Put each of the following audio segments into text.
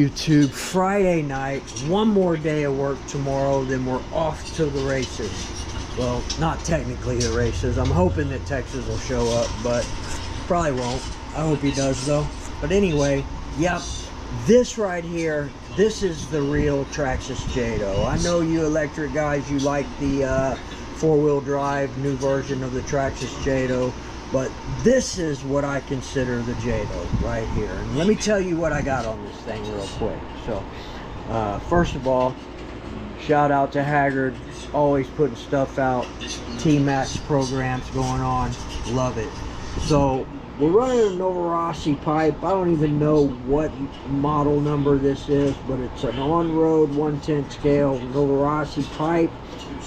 YouTube. Friday night, one more day of work tomorrow, then we're off to the races. Well, not technically the races. I'm hoping that Texas will show up, but probably won't. I hope he does though. But anyway, yep, this right here, this is the real Traxxas Jato. I know you electric guys, you like the four-wheel drive new version of the Traxxas Jato, but this is what I consider the Jato right here. And let me tell you what I got on this thing real quick. So first of all, shout out to Haggard, always putting stuff out. T-Max programs going on, love it. So we're running a Novarossi pipe. I don't even know what model number this is, but it's an on-road 1/10 scale Novarossi pipe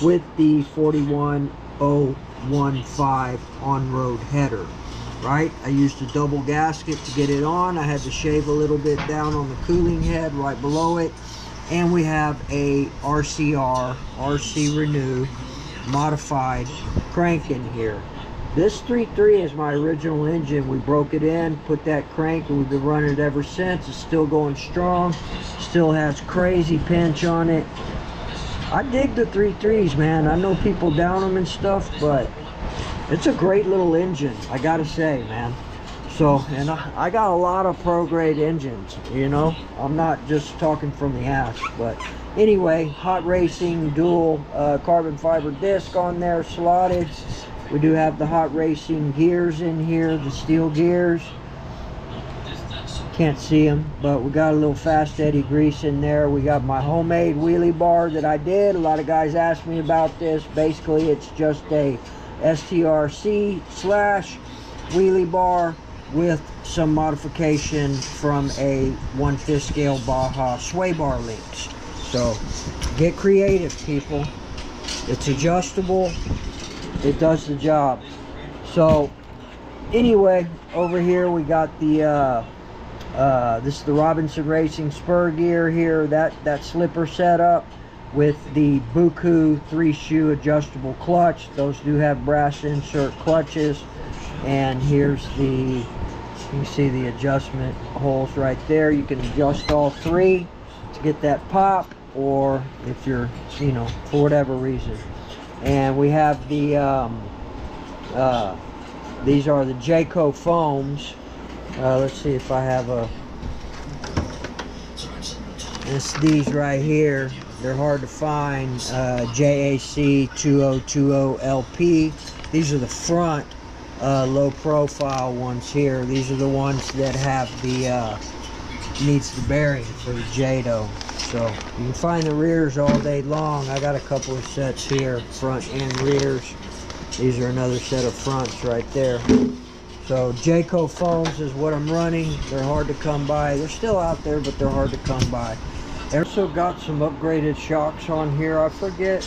with the 41015 on-road header, right? I used a double gasket to get it on. I had to shave a little bit down on the cooling head right below it. And we have a RC Renew modified crank in here. This 3.3 is my original engine. We broke it in, put that crank, and we've been running it ever since. It's still going strong, still has crazy pinch on it. I dig the 3.3s, man. I know people down them and stuff, but it's a great little engine, I gotta say, man. So, and I got a lot of pro-grade engines, you know. I'm not just talking from the ass, but anyway, hot racing, dual carbon fiber disc on there, slotted. We do have the hot racing gears in here, the steel gears. Can't see them, but we got a little fast eddy grease in there. We got my homemade wheelie bar that I did. A lot of guys asked me about this. Basically, it's just a STRC slash wheelie bar with some modification from a 1/5 scale Baja sway bar links. So get creative, people. It's adjustable, it does the job. So anyway, over here we got the this is the Robinson Racing spur gear here, that slipper setup with the Buku 3-shoe adjustable clutch. Those do have brass insert clutches. And here's the, you can see the adjustment holes right there. You can adjust all three to get that pop, or if you're, you know, for whatever reason. And we have the these are the Jato foams. Let's see if I have a, it's these right here. They're hard to find. JAC 2020LP. These are the front low profile ones here. These are the ones that have the needs the bearing for the Jato. So you can find the rears all day long. I got a couple of sets here, front and rears. These are another set of fronts right there. So Jato foams is what I'm running. They're hard to come by. They're still out there, but they're hard to come by. I also got some upgraded shocks on here. I forget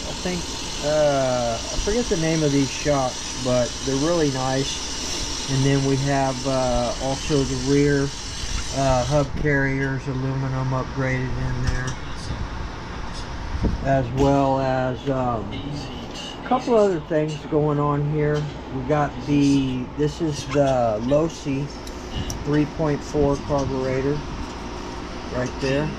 the name of these shocks, but they're really nice. And then we have also the rear hub carriers, aluminum upgraded in there, as well as a couple other things going on here. We got this is the Losi 3.4 carburetor right there.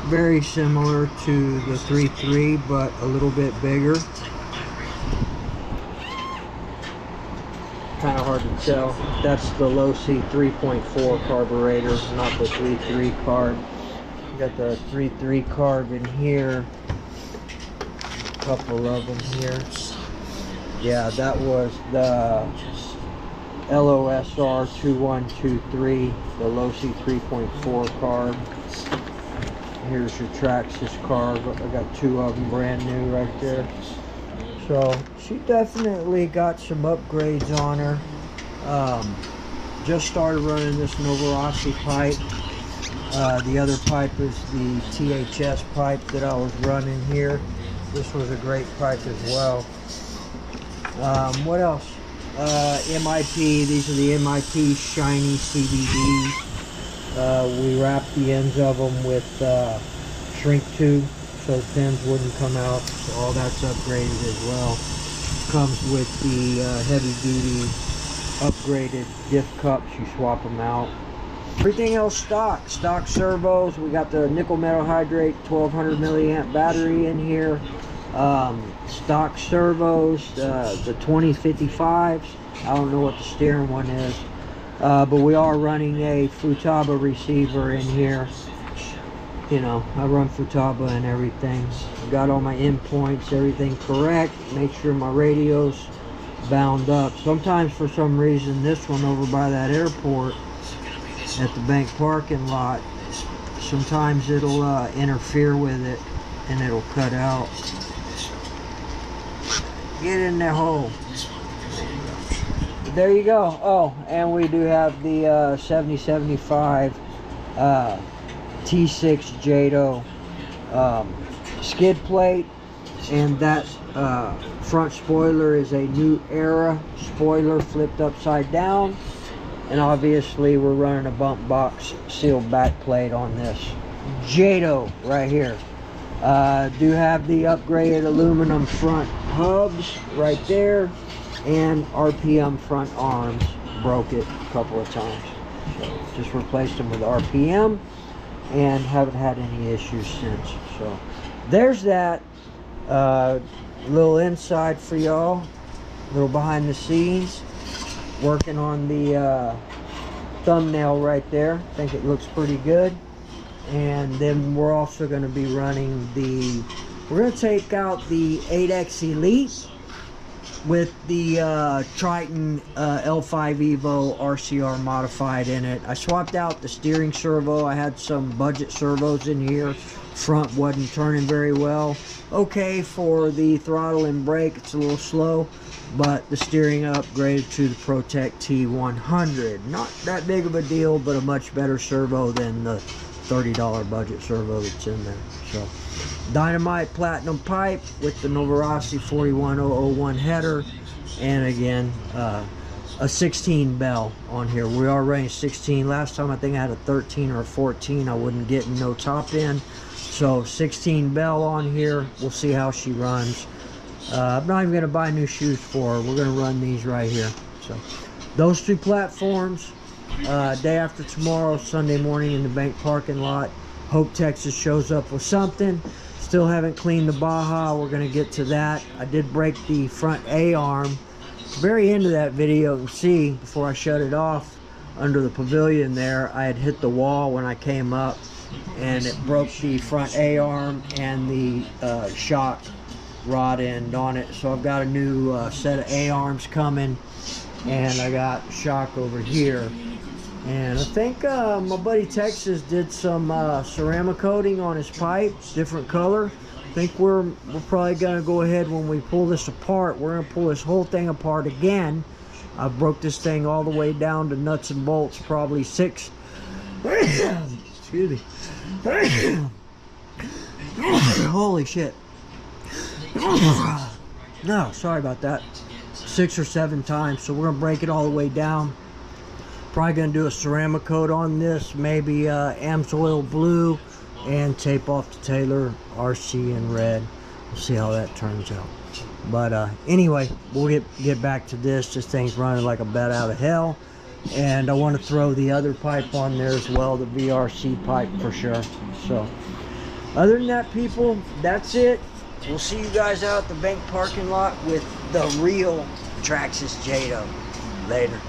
Very similar to the 3.3, but a little bit bigger. Kind of hard to tell. That's the Losi 3.4 carburetor, not the 3.3 carb. We got the 3.3 carb in here. A couple of them here. Yeah, that was the LOSR 2123, the Losi 3.4 carb. Here's your Traxxas carb. I got two of them brand new right there. So she definitely got some upgrades on her. Just started running this Novarossi pipe. The other pipe is the THS pipe that I was running here. This was a great pipe as well. What else? MIP. These are the MIP shiny CBDs. We wrapped the ends of them with shrink tube so the pins wouldn't come out. So all that's upgraded as well. Comes with the heavy duty upgraded diff cups. You swap them out. Everything else stock servos. We got the nickel metal hydrate 1200 milliamp battery in here. Stock servos, the 2055s. I don't know what the steering one is, but we are running a Futaba receiver in here. You know, I run Futaba and everything. Got all my endpoints, everything correct. Make sure my radio's bound up. Sometimes for some reason this one over by that airport at the bank parking lot, sometimes it'll interfere with it and it'll cut out. Get in the hole. There you go. Oh, and we do have the 7075 T6 Jato skid plate, and that front spoiler is a New Era spoiler flipped upside down, and obviously we're running a bump box sealed back plate on this Jato right here. Do have the upgraded aluminum front hubs right there, and RPM front arms. Broke it a couple of times, so just replaced them with RPM and haven't had any issues since. So there's that. Little inside for y'all, little behind the scenes, working on the thumbnail right there. I think it looks pretty good. And then we're also going to be running we're going to take out the 8X Elite with the Triton L5 Evo RCR modified in it. I swapped out the steering servo. I had some budget servos in here. Front wasn't turning very well. Okay for the throttle and brake, it's a little slow, but the steering upgraded to the Protect T100. Not that big of a deal, but a much better servo than the $30 budget servo that's in there. So Dynamite platinum pipe with the Novarossi 41001 header, and again a 16 bell on here. We are running 16. Last time I think I had a 13 or a 14. I wouldn't get no top end, so 16 bell on here. We'll see how she runs. I'm not even going to buy new shoes for her. We're going to run these right here. So those two platforms, day after tomorrow, Sunday morning, in the bank parking lot. Hope Texas shows up with something. Still haven't cleaned the Baja. We're going to get to that. I did break the front A-arm. Very end of that video, you can see before I shut it off under the pavilion there, I had hit the wall when I came up, and it broke the front A-arm and the shock rod end on it. So I've got a new set of A-arms coming, and I got shock over here. And I think my buddy Texas did some ceramic coating on his pipe, different color. I think we're probably gonna go ahead, when we pull this apart, we're gonna pull this whole thing apart again. I broke this thing all the way down to nuts and bolts, probably 6. Excuse me. Holy shit. No, sorry about that. 6 or 7 times. So we're gonna break it all the way down. Probably gonna do a ceramic coat on this, maybe Amsoil blue, and tape off the Taylor RC in red. We'll see how that turns out. But anyway, we'll get back to this. This thing's running like a bat out of hell, and I want to throw the other pipe on there as well, the VRC pipe for sure. So other than that, people, that's it. We'll see you guys out at the bank parking lot with the real Traxxas Jato. Later.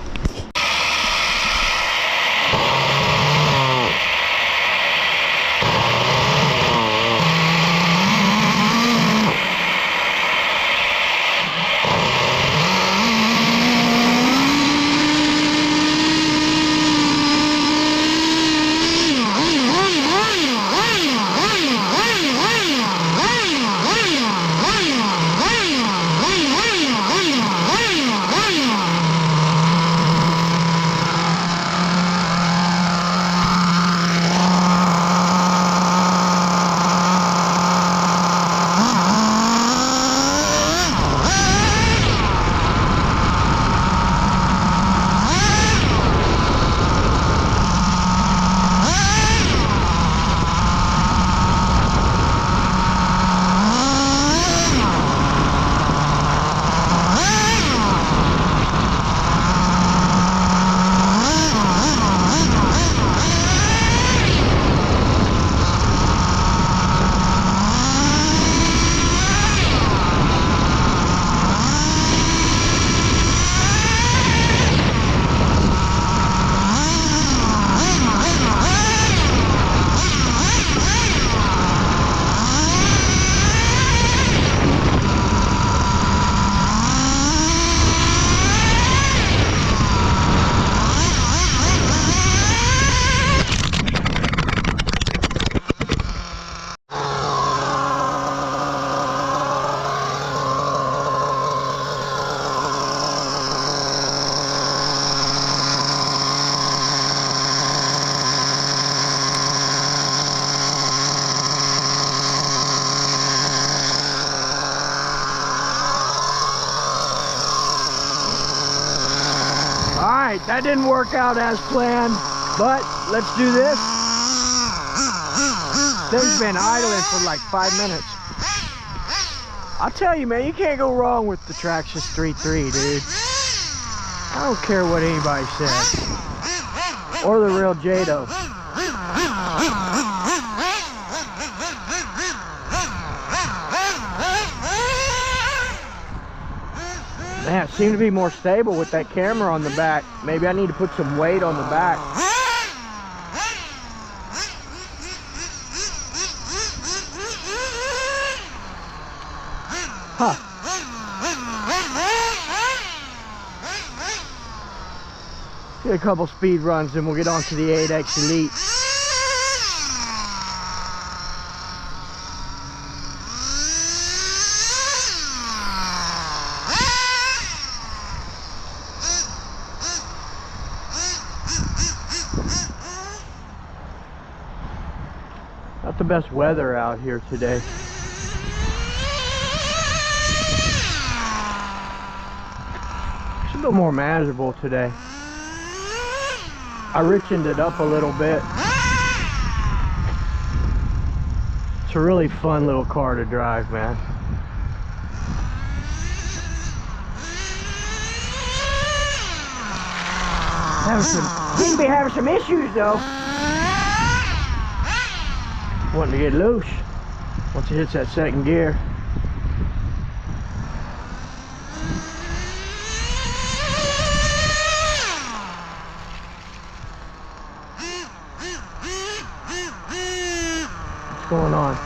right, that didn't work out as planned, but let's do this. Thing's been idling for like 5 minutes. I'll tell you, man, you can't go wrong with the Traxxas 3.3, dude. I don't care what anybody says. Or the real Jato. Man, it seemed to be more stable with that camera on the back. Maybe I need to put some weight on the back. Huh. Get a couple speed runs and we'll get on to the 8X Elite. Not the best weather out here today. It's a little more manageable today. I richened it up a little bit. It's a really fun little car to drive, man. Seems to be having some issues though. Wanting to get loose once it hits that second gear. What's going on?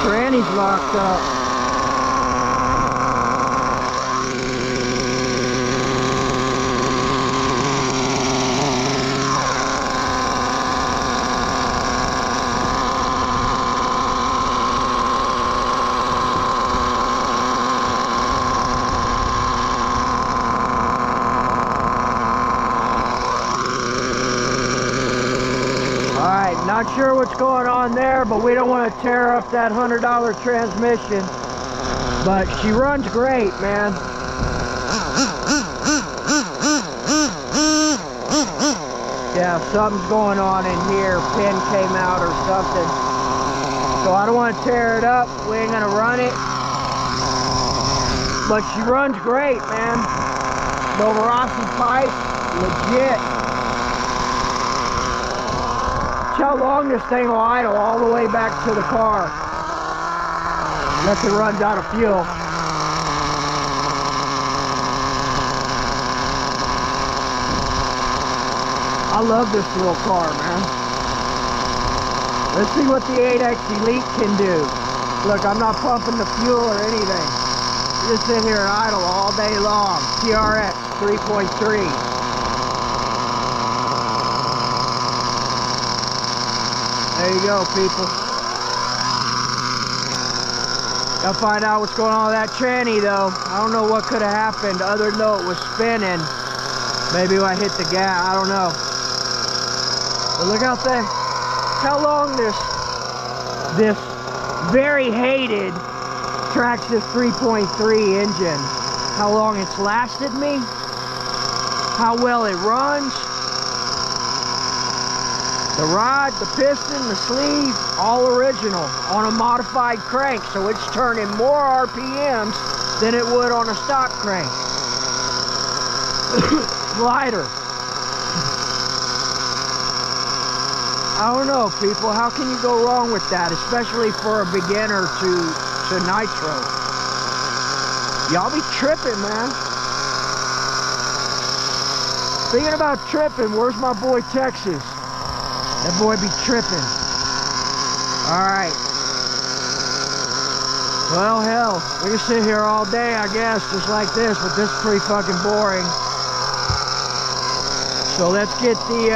Granny's locked up. Not sure what's going on there, but we don't want to tear up that $100 transmission. But she runs great, man. Yeah, something's going on in here. Pin came out or something. So I don't want to tear it up. We ain't gonna run it. But she runs great, man. Novarossi pipe, legit. How long this thing will idle all the way back to the car. Unless it runs out of fuel. I love this little car, man. Let's see what the 8X Elite can do. Look, I'm not pumping the fuel or anything. Just sit here and idle all day long. TRX 3.3. There you go, people. Gotta find out what's going on with that tranny, though. I don't know what could have happened other than though it was spinning. Maybe I hit the gas. I don't know. But look out there. How long this very hated Traxxas 3.3 engine, how long it's lasted me, how well it runs. The rod, the piston, the sleeve, all original on a modified crank, so it's turning more RPMs than it would on a stock crank. Lighter. I don't know, people. How can you go wrong with that, especially for a beginner to nitro? Y'all be tripping, man. Speaking about tripping, where's my boy Texas? That boy be tripping. Alright. Well, hell, we can sit here all day, I guess, just like this, but this is pretty fucking boring. So let's get the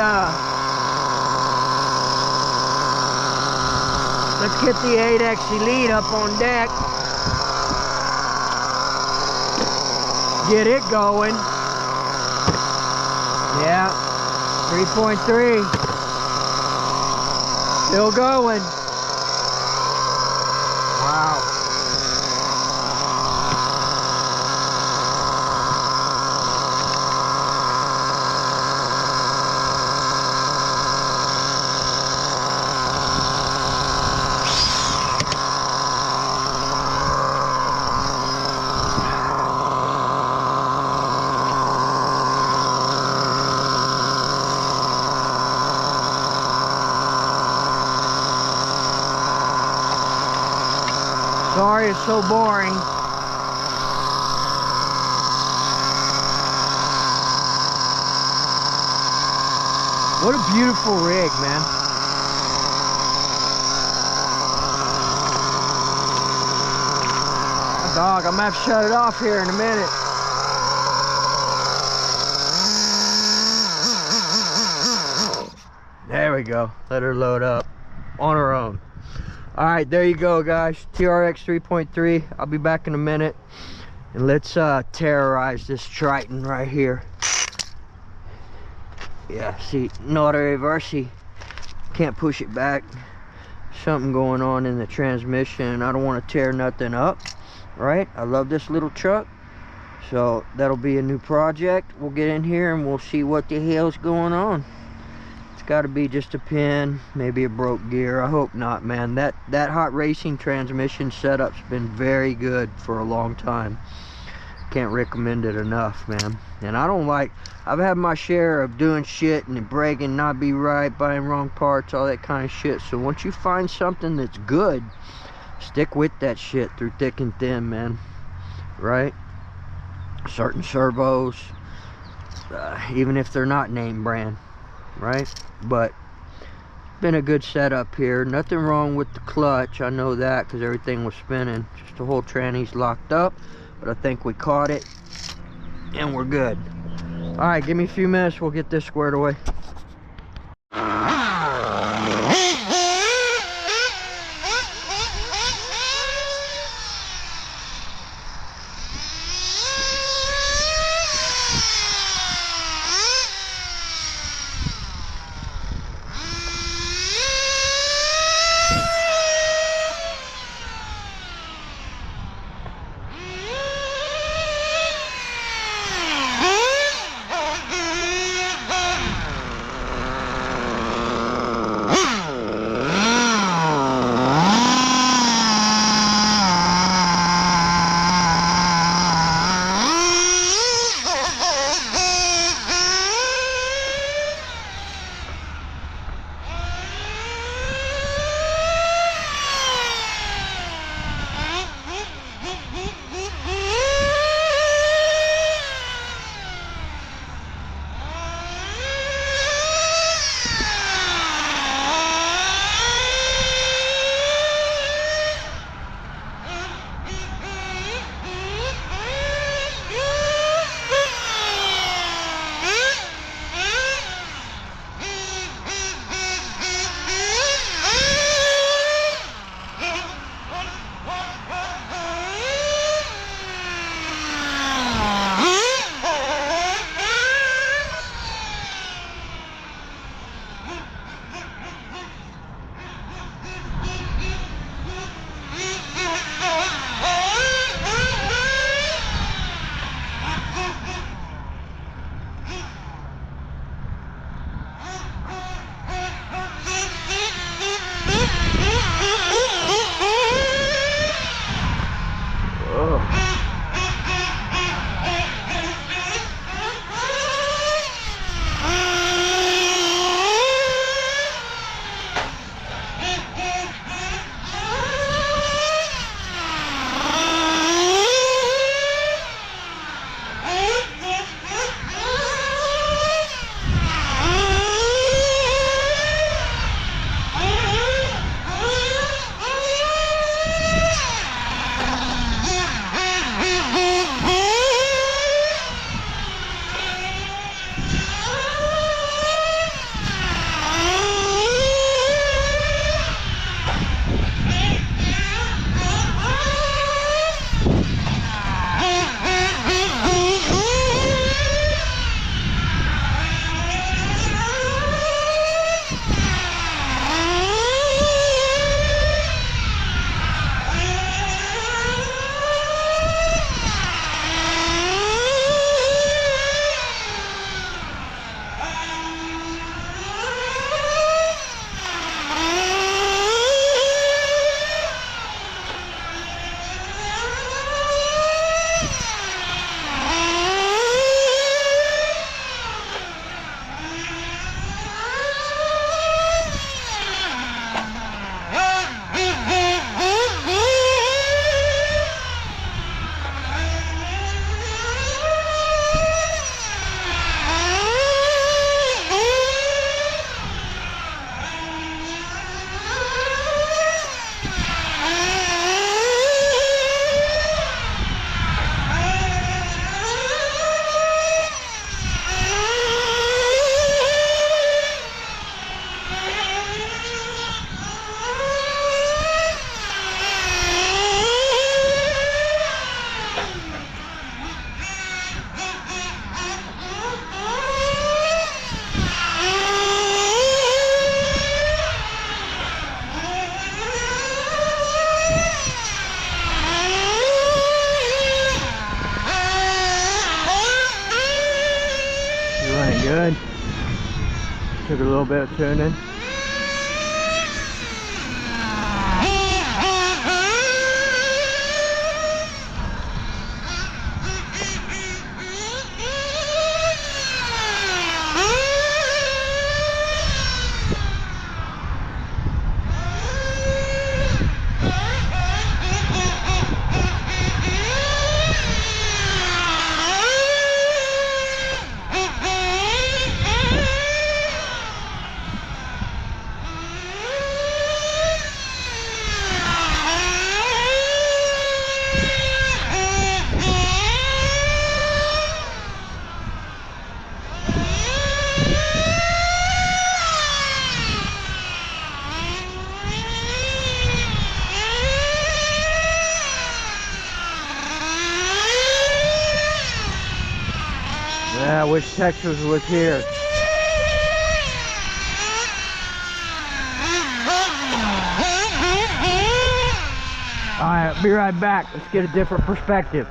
8X Elite up on deck. get it going. Yeah, 3.3. Still going. Wow. Sorry, it's so boring. What a beautiful rig, man. My dog, I'm gonna have to shut it off here in a minute. There we go. Let her load up on her own. All right, there you go, guys. TRX 3.3. I'll be back in a minute, and let's terrorize this Triton right here. Yeah, see, not a reverse. Can't push it back. Something going on in the transmission. I don't want to tear nothing up, right? I love this little truck, so that'll be a new project. We'll get in here and we'll see what the hell's going on. Got to be just a pin, maybe a broke gear. I hope not, man. That hot racing transmission setup's been very good for a long time. Can't recommend it enough, man. And I've had my share of doing shit and the braking not be right, buying wrong parts, all that kind of shit. So once you find something that's good, stick with that shit through thick and thin, man. Right? Certain servos, even if they're not name brand, right? But been a good setup here. Nothing wrong with the clutch, I know that, because everything was spinning. Just the whole tranny's locked up, but I think we caught it and we're good. All right, give me a few minutes, we'll get this squared away. little bit of tuning. Yeah, I wish Traxxas was here. Alright, be right back. Let's get a different perspective.